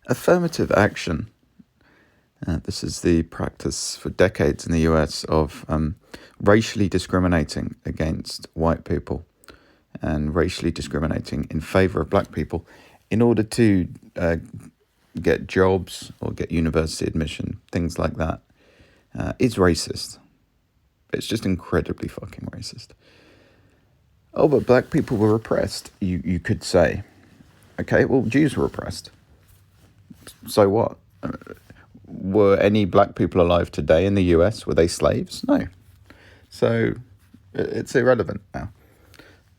Affirmative action. This is the practice for decades in the US of racially discriminating against white people and racially discriminating in favor of black people in order to get jobs or get university admission, things like that. It's racist. It's just incredibly fucking racist. Oh, but black people were oppressed, you could say. Okay, well, Jews were oppressed. So what? Were any black people alive today in the US? Were they slaves? No. So it's irrelevant now.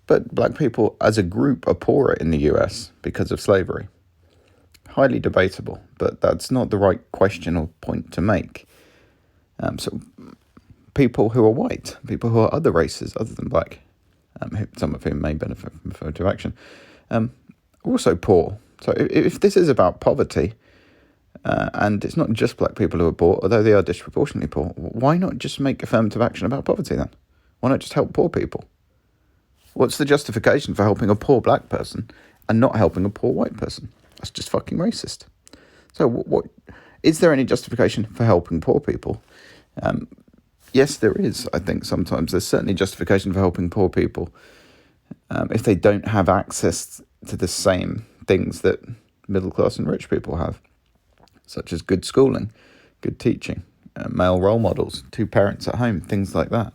But black people as a group are poorer in the US because of slavery. Highly debatable, but that's not the right question or point to make. So people who are white, people who are other races other than black, some of whom may benefit from affirmative action, are also poor. So if this is about poverty, and it's not just black people who are poor, although they are disproportionately poor, why not just make affirmative action about poverty then? Why not just help poor people? What's the justification for helping a poor black person and not helping a poor white person? That's just fucking racist. So what is there any justification for helping poor people? Yes, there is. I think sometimes there's certainly justification for helping poor people if they don't have access to the same things that middle class and rich people have, such as good schooling, good teaching, male role models, 2 parents at home, things like that.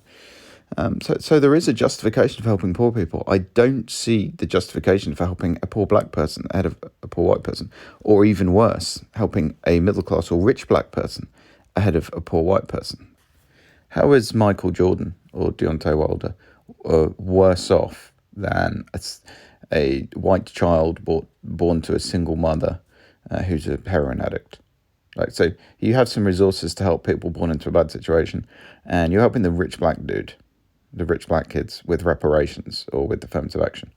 So there is a justification for helping poor people. I don't see the justification for helping a poor black person ahead of a poor white person, or even worse, helping a middle class or rich black person ahead of a poor white person. How is Michael Jordan or Deontay Wilder worse off than a white child born to a single mother who's a heroin addict? So you have some resources to help people born into a bad situation, and you're helping the rich black dude, the rich black kids, with reparations or with affirmative action.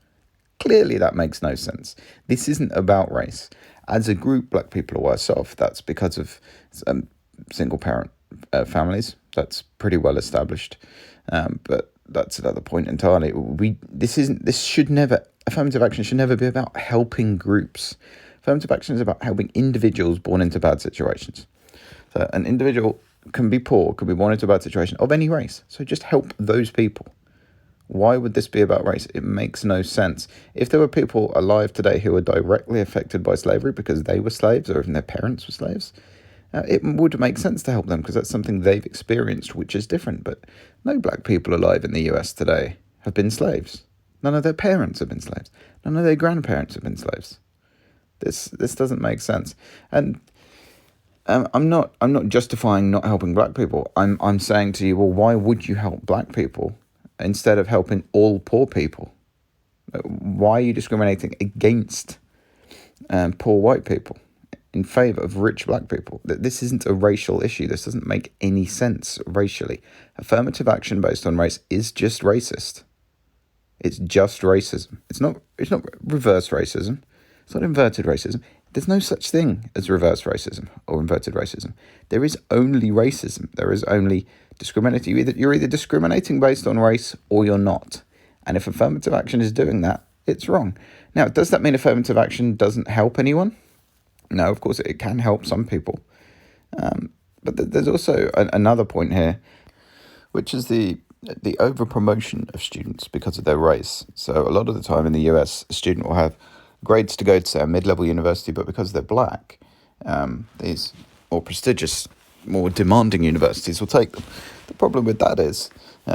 Clearly that makes no sense. This isn't about race. As a group, black people are worse off. That's because of single parent families. That's pretty well established. But that's another point entirely. Affirmative action should never be about helping groups. Affirmative action is about helping individuals born into bad situations. So an individual can be poor, could be born into a bad situation of any race. So just help those people. Why would this be about race? It makes no sense. If there were people alive today who were directly affected by slavery because they were slaves or even their parents were slaves, it would make sense to help them because that's something they've experienced, which is different. But no black people alive in the US today have been slaves. None of their parents have been slaves. None of their grandparents have been slaves. This doesn't make sense. And I'm not justifying not helping black people. I'm saying to you, well, why would you help black people instead of helping all poor people? Why are you discriminating against poor white people in favor of rich black people? This isn't a racial issue. This doesn't make any sense racially. Affirmative action based on race is just racist. It's just racism. It's not reverse racism. It's not inverted racism. There's no such thing as reverse racism or inverted racism. There is only racism. There is only discriminating. You're either discriminating based on race or you're not. And if affirmative action is doing that, it's wrong. Now, does that mean affirmative action doesn't help anyone? No, of course it can help some people. But there's also another point here, which is the over-promotion of students because of their race. So a lot of the time in the US, a student will have grades to go to, say, a mid-level university, but because they're black, these more prestigious, more demanding universities will take them. The problem with that is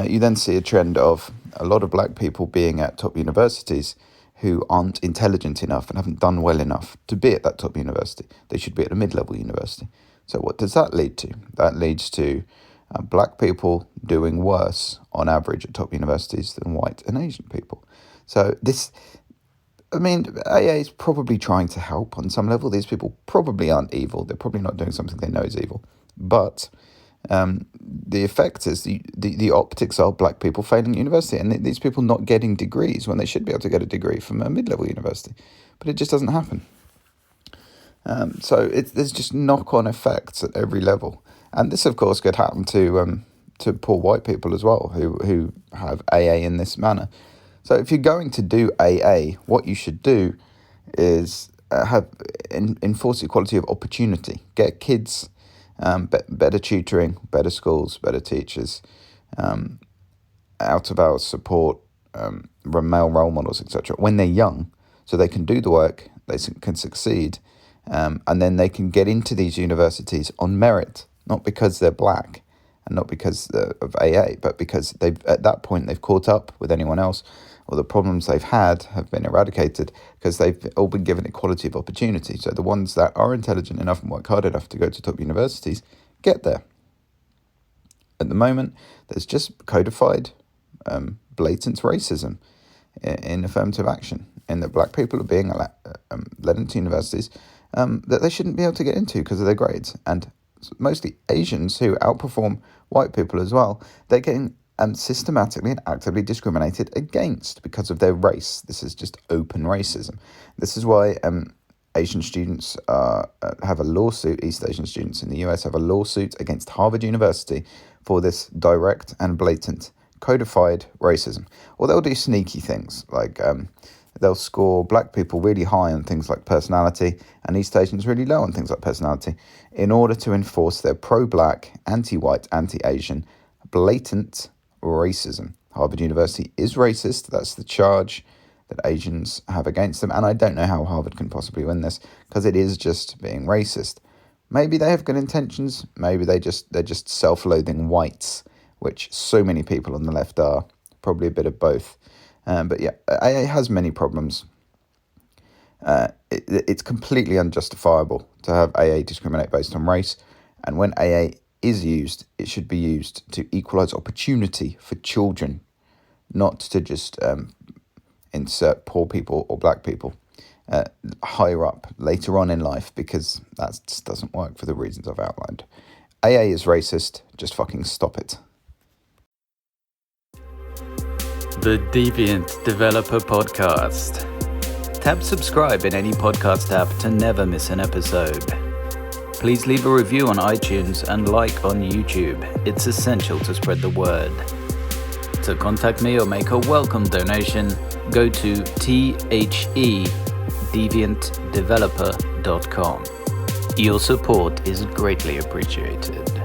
you then see a trend of a lot of black people being at top universities who aren't intelligent enough and haven't done well enough to be at that top university. They should be at a mid-level university. So what does that lead to? That leads to black people doing worse on average at top universities than white and Asian people. So AA is probably trying to help on some level. These people probably aren't evil. They're probably not doing something they know is evil. But the effect is the optics are black people failing university and these people not getting degrees when they should be able to get a degree from a mid-level university. But it just doesn't happen. So there's just knock-on effects at every level. And this, of course, could happen to poor white people as well who have AA in this manner. So if you're going to do AA, what you should do is enforce equality of opportunity. Get kids better tutoring, better schools, better teachers, out of hours support, male role models, etc. when they're young, so they can do the work, they can succeed, and then they can get into these universities on merit, not because they're black and not because of AA, but because at that point they've caught up with anyone else, or the problems they've had have been eradicated because they've all been given equality of opportunity. So the ones that are intelligent enough and work hard enough to go to top universities get there. At the moment, there's just codified blatant racism in affirmative action, in that black people are being led into universities that they shouldn't be able to get into because of their grades. And mostly Asians, who outperform white people as well, they're getting systematically and actively discriminated against because of their race. This is just open racism. This is why Asian students have a lawsuit, East Asian students in the US have a lawsuit against Harvard University for this direct and blatant codified racism. Or they'll do sneaky things, like they'll score black people really high on things like personality and East Asians really low on things like personality in order to enforce their pro-black, anti-white, anti-Asian, blatant racism. Harvard University is racist. That's the charge that Asians have against them. And I don't know how Harvard can possibly win this, because it is just being racist. Maybe they have good intentions. Maybe they're just self-loathing whites, which so many people on the left are. Probably a bit of both. But yeah, AA has many problems. It's completely unjustifiable to have AA discriminate based on race. And when AA is used, it should be used to equalise opportunity for children, not to just insert poor people or black people higher up later on in life, because that just doesn't work for the reasons I've outlined. AA is racist, just fucking stop it. The Deviant Developer Podcast. Tap subscribe in any podcast app to never miss an episode. Please leave a review on iTunes and like on YouTube. It's essential to spread the word. To contact me or make a welcome donation, go to thedeviantdeveloper.com. Your support is greatly appreciated.